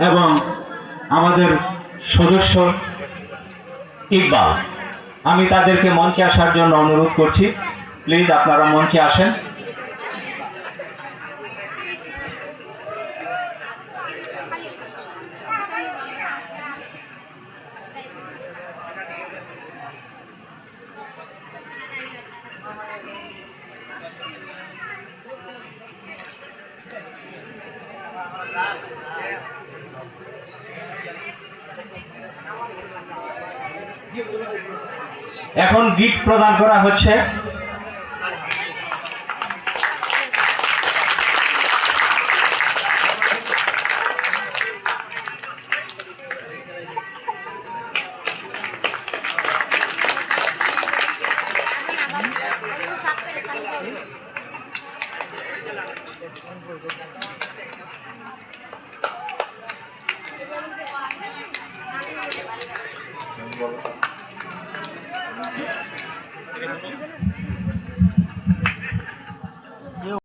এবং আমাদের সদস্য ইকবাল, আমি তাদেরকে মঞ্চে আসার জন্য অনুরোধ করছি। প্লিজ আপনারা মঞ্চে আসেন। এখন গিফট প্রদান করা হচ্ছে।